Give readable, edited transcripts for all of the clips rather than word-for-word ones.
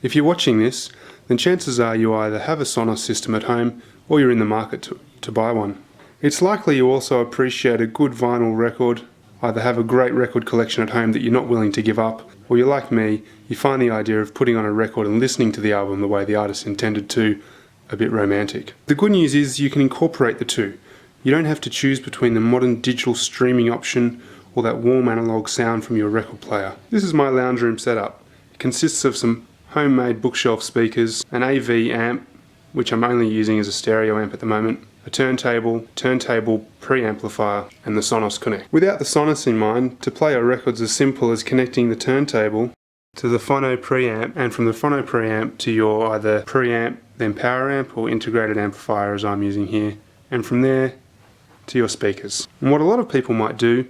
If you're watching this, then chances are you either have a Sonos system at home or you're in the market to buy one. It's likely you also appreciate a good vinyl record, either have a great record collection at home that you're not willing to give up, or you're like me, you find the idea of putting on a record and listening to the album the way the artist intended to a bit romantic. The good news is you can incorporate the two. You don't have to choose between the modern digital streaming option or that warm analogue sound from your record player. This is my lounge room setup. It consists of some homemade bookshelf speakers, an AV amp, which I'm only using as a stereo amp at the moment, a turntable preamplifier, and the Sonos Connect. Without the Sonos in mind, to play our records as simple as connecting the turntable to the Phono Preamp, and from the Phono Preamp to your either preamp, then power amp, or integrated amplifier as I'm using here, and from there to your speakers. And what a lot of people might do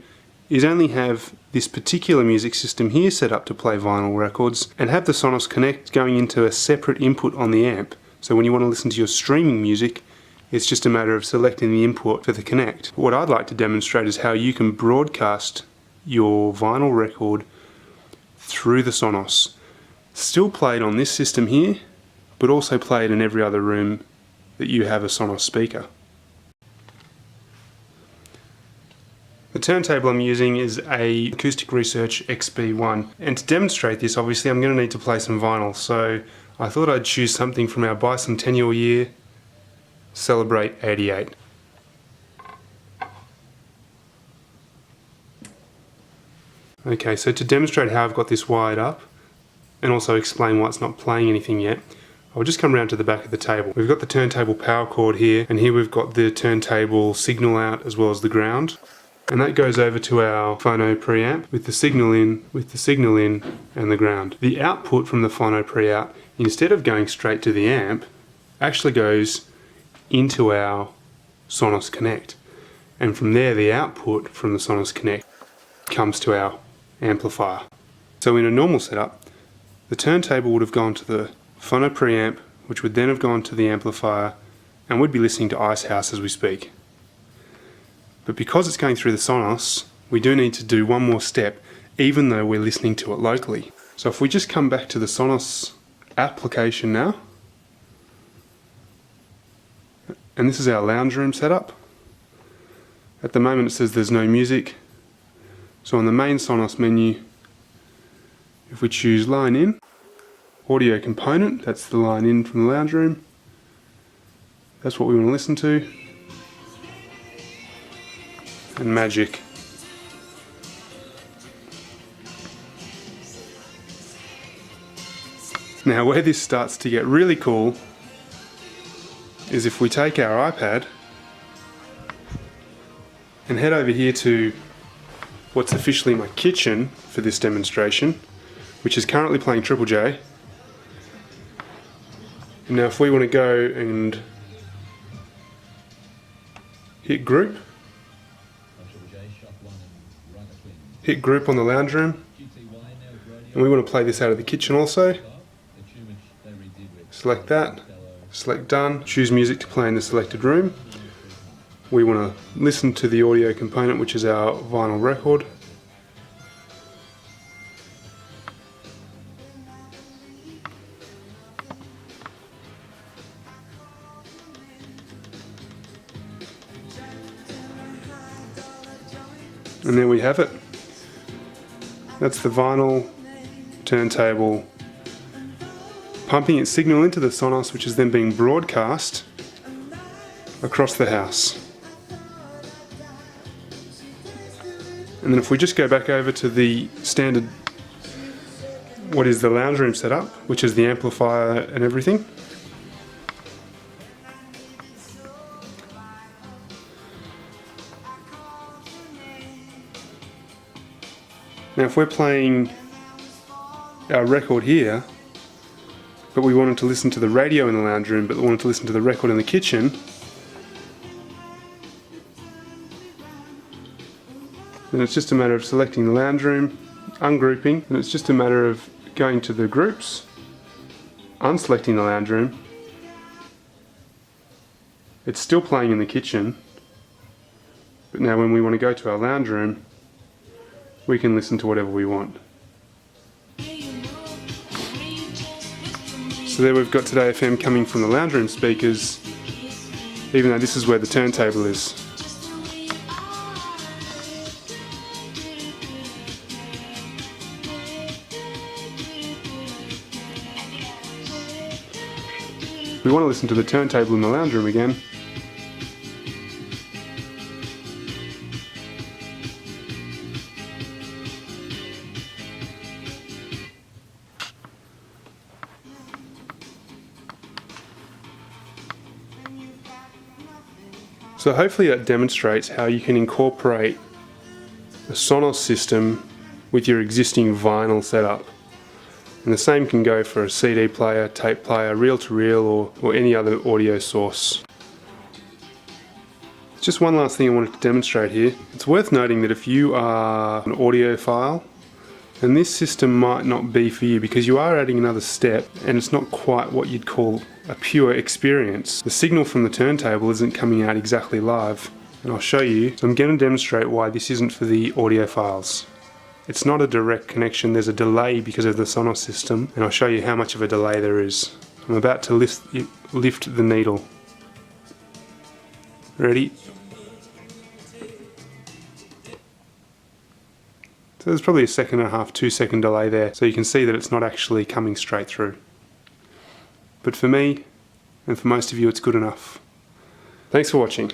is only have this particular music system here set up to play vinyl records and have the Sonos Connect going into a separate input on the amp. So when you want to listen to your streaming music, it's just a matter of selecting the input for the Connect. What I'd like to demonstrate is how you can broadcast your vinyl record through the Sonos. Still played on this system here, but also played in every other room that you have a Sonos speaker. The turntable I'm using is a Acoustic Research XB1, and to demonstrate this obviously I'm going to need to play some vinyl, so I thought I'd choose something from our bicentennial year, Celebrate 88. Okay, so to demonstrate how I've got this wired up and also explain why it's not playing anything yet, I'll just come around to the back of the table. We've got the turntable power cord here, and here we've got the turntable signal out as well as the ground. And that goes over to our Phono Preamp with the signal in, and the ground. The output from the Phono Preamp, instead of going straight to the amp, actually goes into our Sonos Connect. And from there, the output from the Sonos Connect comes to our amplifier. So in a normal setup, the turntable would have gone to the Phono Preamp, which would then have gone to the amplifier, and we'd be listening to Icehouse as we speak. But because it's going through the Sonos, we do need to do one more step, even though we're listening to it locally. So if we just come back to the Sonos application now, and this is our lounge room setup. At the moment it says there's no music. So on the main Sonos menu, if we choose Line In, audio component, that's the line in from the lounge room. That's what we want to listen to. And magic. Now where this starts to get really cool is if we take our iPad and head over here to what's officially my kitchen for this demonstration, which is currently playing Triple J. And now if we want to go and hit group on the lounge room, and we want to play this out of the kitchen also, select that, select done, choose music to play in the selected room. We want to listen to the audio component, which is our vinyl record. And there we have it. That's the vinyl turntable pumping its signal into the Sonos, which is then being broadcast across the house. And then if we just go back over to the standard, what is the lounge room setup, which is the amplifier and everything. Now if we're playing our record here, but we wanted to listen to the radio in the lounge room, but we wanted to listen to the record in the kitchen, then it's just a matter of selecting the lounge room, ungrouping, and it's just a matter of going to the groups, unselecting the lounge room. It's still playing in the kitchen, but now when we want to go to our lounge room, we can listen to whatever we want. So there we've got Today FM coming from the lounge room speakers, even though this is where the turntable is. We want to listen to the turntable in the lounge room again. So hopefully that demonstrates how you can incorporate a Sonos system with your existing vinyl setup. And the same can go for a CD player, tape player, reel-to-reel, or any other audio source. Just one last thing I wanted to demonstrate here. It's worth noting that if you are an audiophile, then this system might not be for you because you are adding another step and it's not quite what you'd call a pure experience. The signal from the turntable isn't coming out exactly live, and I'll show you. So I'm going to demonstrate why this isn't for the audiophiles. It's not a direct connection, there's a delay because of the Sonos system, and I'll show you how much of a delay there is. I'm about to lift the needle. Ready? So there's probably a 1.5 seconds, 2 second delay there, so you can see that it's not actually coming straight through. But for me, and for most of you, it's good enough. Thanks for watching.